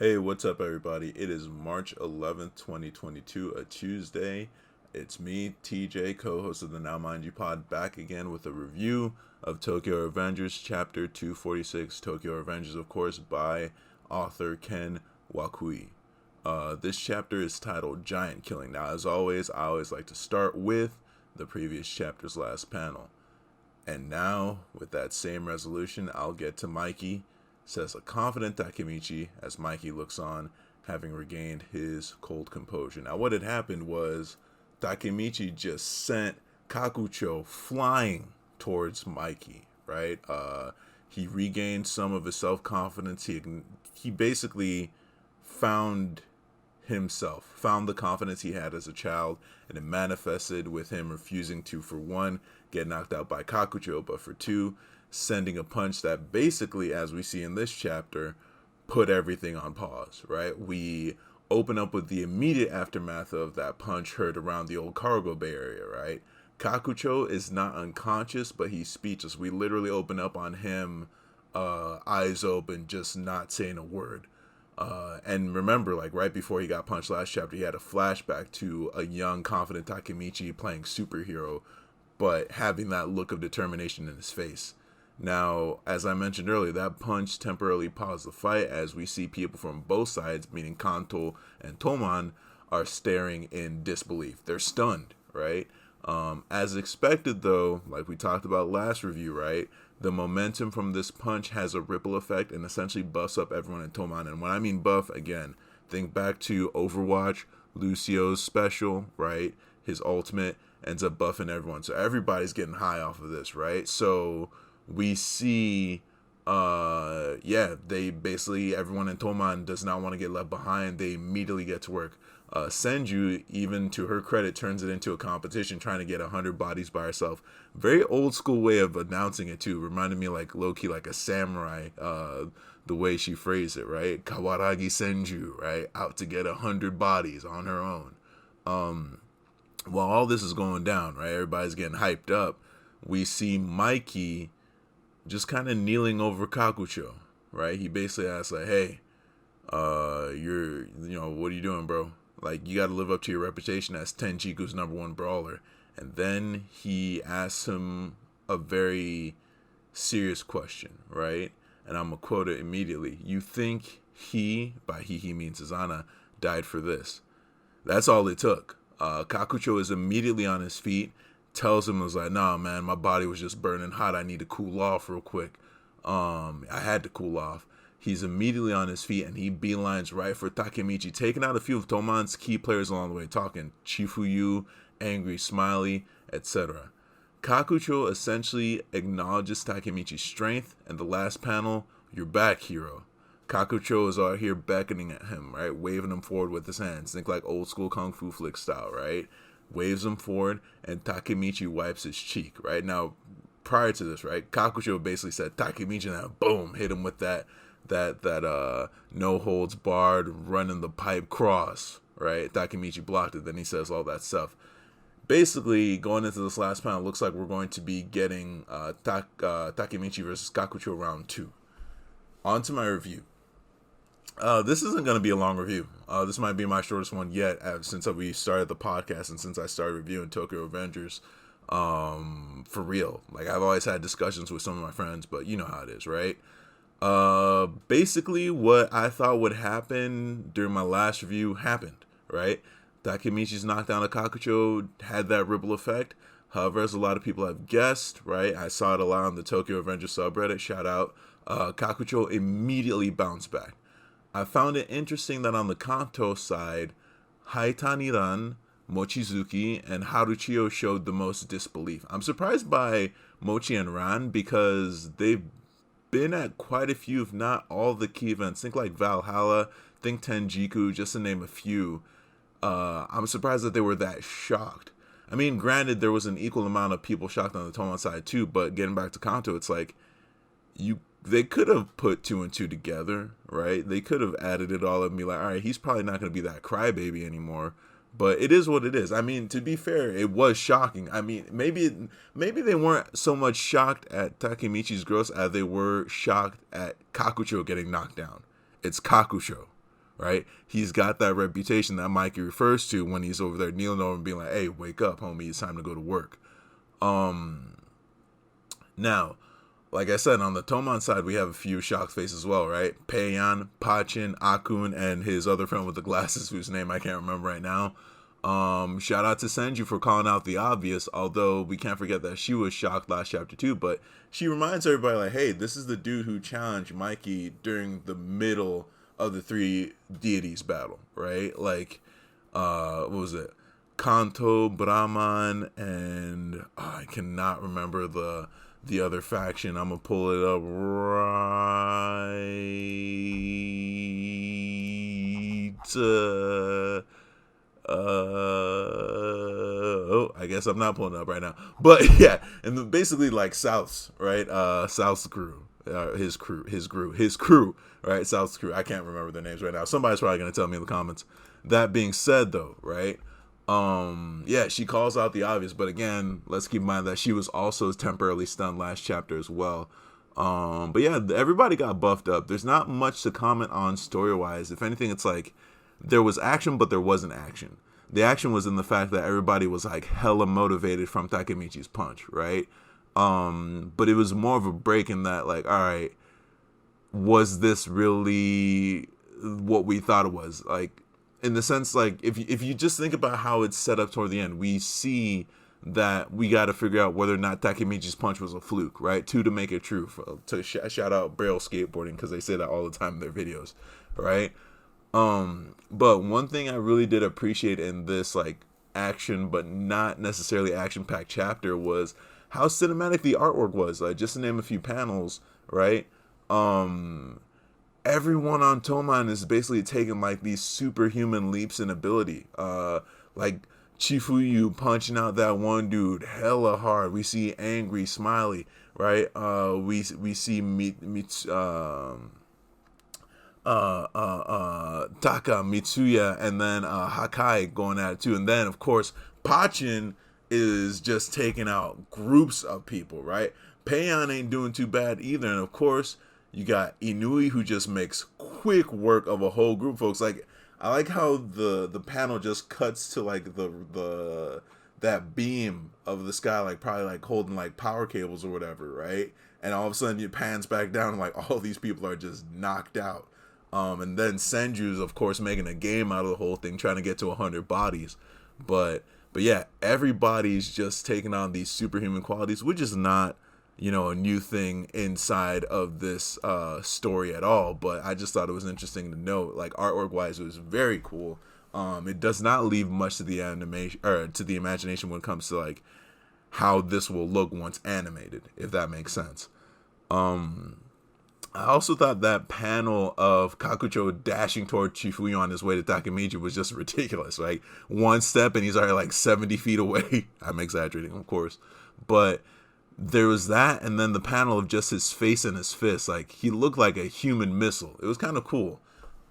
Hey, what's up, everybody? It is March 11th, 2022, a Tuesday. It's me, TJ, co host of the Now Mind You Pod, back again with a review of Tokyo Revengers Chapter 246. Tokyo Revengers, of course, by author Ken Wakui. This chapter is titled Giant Killing. Now, as always, I always like to start with the previous chapter's last panel. And now, with that same resolution, I'll get to Mikey, says a confident Takemichi as Mikey looks on, having regained his cold composure. Now, what had happened was Takemichi just sent Kakucho flying towards Mikey, right? He regained some of his self-confidence. He basically found found the confidence he had as a child, and it manifested with him refusing to, for one, get knocked out by Kakucho, but for two, sending a punch that basically, as we see in this chapter, put everything on pause, right? We open up with the immediate aftermath of that punch heard around the old cargo bay area, right? Kakucho is not unconscious, but he's speechless. We literally open up on him, eyes open, just not saying a word. And remember, like right before he got punched last chapter, he had a flashback to a young, confident Takemichi playing superhero, but having that look of determination in his face. Now, as I mentioned earlier, that punch temporarily paused the fight as we see people from both sides, meaning Kanto and Toman, are staring in disbelief. They're stunned, right? As expected, though, like we talked about last review, right? The momentum from this punch has a ripple effect and essentially buffs up everyone in Toman. And when I mean buff, again, think back to Overwatch, Lucio's special, right? His ultimate ends up buffing everyone. So everybody's getting high off of this, right? So we see they basically, everyone in Toman does not want to get left behind. They immediately get to work. Senju, even to her credit, turns it into a competition, trying to get 100 bodies by herself. Very old school way of announcing it too. Reminded me like low-key like a samurai, the way she phrased it, right? Kawaragi Senju, right? Out to get 100 bodies on her own. While all this is going down, right? Everybody's getting hyped up. We see Mikey just kind of kneeling over Kakucho, right? He basically asks like, hey, what are you doing, bro? Like, you got to live up to your reputation as Tenchiku's #1 brawler. And then he asks him a very serious question, right? And I'm going to quote it immediately. You think he, by he means Izana, died for this? That's all it took. Kakucho is immediately on his feet, tells him, was like, nah, man, my body was just burning hot. I need to cool off real quick. I had to cool off. He's immediately on his feet, and he beelines right for Takemichi, taking out a few of Toman's key players along the way, talking Chifuyu, Angry Smiley, etc. Kakucho essentially acknowledges Takemichi's strength, and the last panel, you're back, hero. Kakucho is out here beckoning at him, right? Waving him forward with his hands. Think like old school Kung Fu flick style, right? Waves him forward, and Takemichi wipes his cheek, right? Now, prior to this, right, Kakucho basically said Takemichi, and then boom, hit him with that no holds barred, running the pipe cross, right? Takemichi blocked it, then he says all that stuff. Basically, going into this last panel, looks like we're going to be getting Takemichi versus Kakucho round 2. On to my review. This isn't going to be a long review. This might be my shortest one yet since we started the podcast and since I started reviewing Tokyo Revengers for real. Like, I've always had discussions with some of my friends, but you know how it is, right? Basically what I thought would happen during my last review happened, right? Takemichi's knockdown of Kakucho had that ripple effect. However, as a lot of people have guessed, right, I saw it a lot on the Tokyo Revengers subreddit, shout out, Kakucho immediately bounced back. I found it interesting that on the Kanto side, Haitani-ran, Mochizuki, and Harucio showed the most disbelief. I'm surprised by Mochi and Ran because they've been at quite a few, if not all, the key events. Think like Valhalla, think Tenjiku, just to name a few. I'm surprised that they were that shocked. I mean, granted, there was an equal amount of people shocked on the Toman side too, but getting back to Kanto, it's like, they could have put 2 and 2 together, right? They could have added it all up and be like, all right, he's probably not going to be that crybaby anymore. But it is what it is. I mean, to be fair, it was shocking. I mean, maybe they weren't so much shocked at Takemichi's growth as they were shocked at Kakucho getting knocked down. It's Kakucho, right? He's got that reputation that Mikey refers to when he's over there kneeling over and being like, hey, wake up, homie, it's time to go to work. Now, like I said, on the Toman side, we have a few shocked faces as well, right? Peiyan, Pachin, Akun, and his other friend with the glasses, whose name I can't remember right now. Shout out to Senju for calling out the obvious, although we can't forget that she was shocked last chapter too, but she reminds everybody like, hey, this is the dude who challenged Mikey during the middle of the three deities battle, right? Like, what was it? Kanto, Brahman, and I cannot remember the other faction. I'm gonna pull it up right. I guess I'm not pulling it up right now. But yeah, and basically like South's, right? South's crew. His crew, right? South's crew. I can't remember their names right now. Somebody's probably gonna tell me in the comments. That being said, though, right? Yeah, she calls out the obvious, but again, let's keep in mind that she was also temporarily stunned last chapter as well. But yeah, everybody got buffed up. There's not much to comment on story-wise. If anything, it's like there was action, but there wasn't action. The action was in the fact that everybody was like hella motivated from Takemichi's punch, right? But it was more of a break in that, like, all right, was this really what we thought it was? Like, in the sense, like, if you just think about how it's set up toward the end, we see that we got to figure out whether or not Takemichi's punch was a fluke, right? To make it true. To shout out Braille Skateboarding, because they say that all the time in their videos, right? But one thing I really did appreciate in this, like, action, but not necessarily action-packed chapter was how cinematic the artwork was. Like, just to name a few panels, right? Everyone on Toman is basically taking like these superhuman leaps in ability. Like Chifuyu punching out that one dude hella hard. We see Angry, Smiley, right? We see Taka, Mitsuya, and then Hakai going at it too. And then of course Pachin is just taking out groups of people, right? Peiyan ain't doing too bad either. And of course you got Inui, who just makes quick work of a whole group, folks. Like, I like how the panel just cuts to like that beam of the sky, like probably like holding like power cables or whatever, right? And all of a sudden it pans back down and like all these people are just knocked out. And then Senju's of course making a game out of the whole thing, trying to get to 100 bodies. But yeah, everybody's just taking on these superhuman qualities, which is not, you know, a new thing inside of this story at all, but I just thought it was interesting to note. Like, artwork wise, it was very cool. It does not leave much to the animation or to the imagination when it comes to like how this will look once animated, if that makes sense. I also thought that panel of Kakucho dashing toward Chifuyu on his way to Takemichi was just ridiculous. Like, one step and he's already like 70 feet away. I'm exaggerating, of course, but there was that, and then the panel of just his face and his fist. Like, he looked like a human missile. It was kind of cool.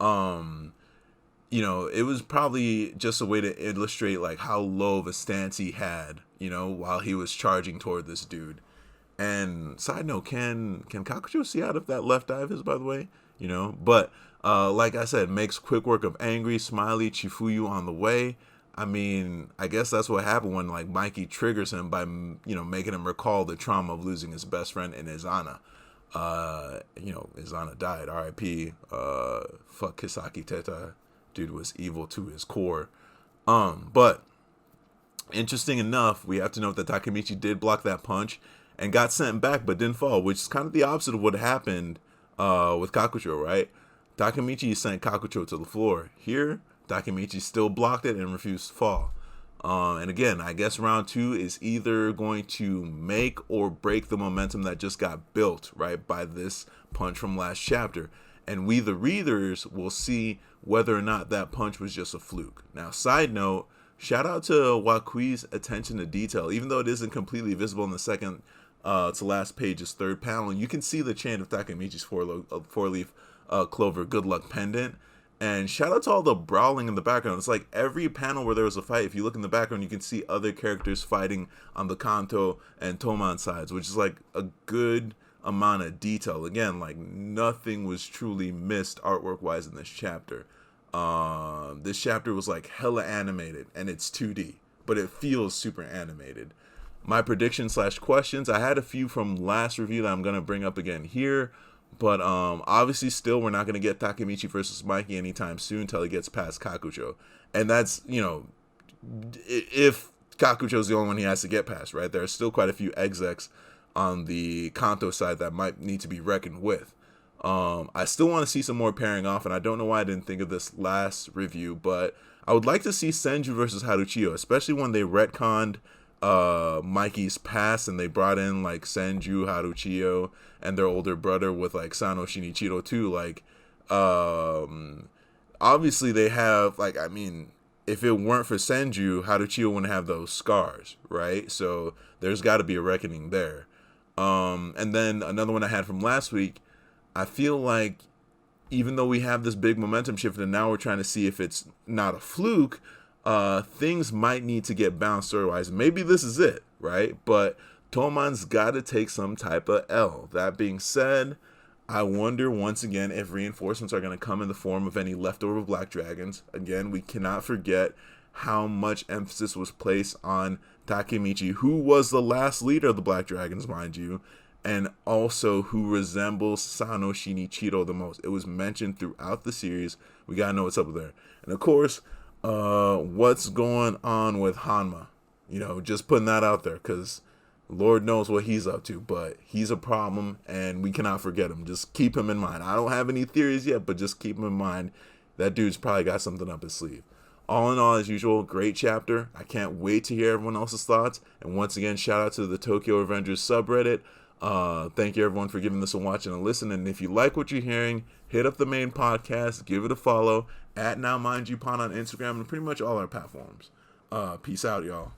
You know, it was probably just a way to illustrate like how low of a stance he had, you know, while he was charging toward this dude. And side note, can Kakucho see out of that left eye of his, by the way? You know, but like I said, makes quick work of Angry, Smiley, Chifuyu on the way. I mean, I guess that's what happened when like Mikey triggers him by, you know, making him recall the trauma of losing his best friend in Izana. You know, Izana died, R.I.P. Fuck Kisaki Teta. Dude was evil to his core. But interesting enough, we have to note that Takemichi did block that punch and got sent back but didn't fall, which is kind of the opposite of what happened with Kakucho, right? Takemichi sent Kakucho to the floor. Here, Takemichi still blocked it and refused to fall. And again, I guess round 2 is either going to make or break the momentum that just got built, right, by this punch from last chapter. And we, the readers, will see whether or not that punch was just a fluke. Now, side note, shout out to Wakui's attention to detail. Even though it isn't completely visible in the second to last page's third panel, you can see the chain of Takemichi's four-leaf clover good luck pendant. And shout out to all the brawling in the background. It's like every panel where there was a fight, if you look in the background, you can see other characters fighting on the Kanto and Toman sides, which is like a good amount of detail. Again, like nothing was truly missed artwork-wise in this chapter. This chapter was like hella animated, and it's 2D, but it feels super animated. My prediction / questions, I had a few from last review that I'm gonna bring up again here, but obviously still we're not gonna get Takemichi versus Mikey anytime soon until he gets past Kakucho, and that's, you know, if Kakucho's the only one he has to get past, right? There are still quite a few execs on the Kanto side that might need to be reckoned with. I still want to see some more pairing off, and I don't know why I didn't think of this last review, but I would like to see Senju versus Harucio, especially when they retconned Mikey's past and they brought in like Senju, Harucio, and their older brother with like Sano Shinichiro too. Like, obviously they have, like, I mean, if it weren't for Senju, Haruchio wouldn't have those scars, right? So there's got to be a reckoning there. And then another one I had from last week, I feel like even though we have this big momentum shift and now we're trying to see if it's not a fluke, things might need to get bounced story-wise. Maybe this is it, right? But Toman's got to take some type of L. That being said, I wonder once again if reinforcements are going to come in the form of any leftover Black Dragons. Again, we cannot forget how much emphasis was placed on Takemichi, who was the last leader of the Black Dragons, mind you, and also who resembles Sano Shinichiro the most. It was mentioned throughout the series. We got to know what's up there. And of course, what's going on with Hanma? You know, just putting that out there because Lord knows what he's up to, but he's a problem and we cannot forget him. Just keep him in mind. I don't have any theories yet, but just keep him in mind. That dude's probably got something up his sleeve. All in all, as usual, great chapter. I can't wait to hear everyone else's thoughts. And once again, shout out to the Tokyo Revengers subreddit. Thank you everyone for giving this a watch and a listen. And if you like what you're hearing, hit up the main podcast, give it a follow at NowMindYouPod on Instagram and pretty much all our platforms. Peace out, y'all.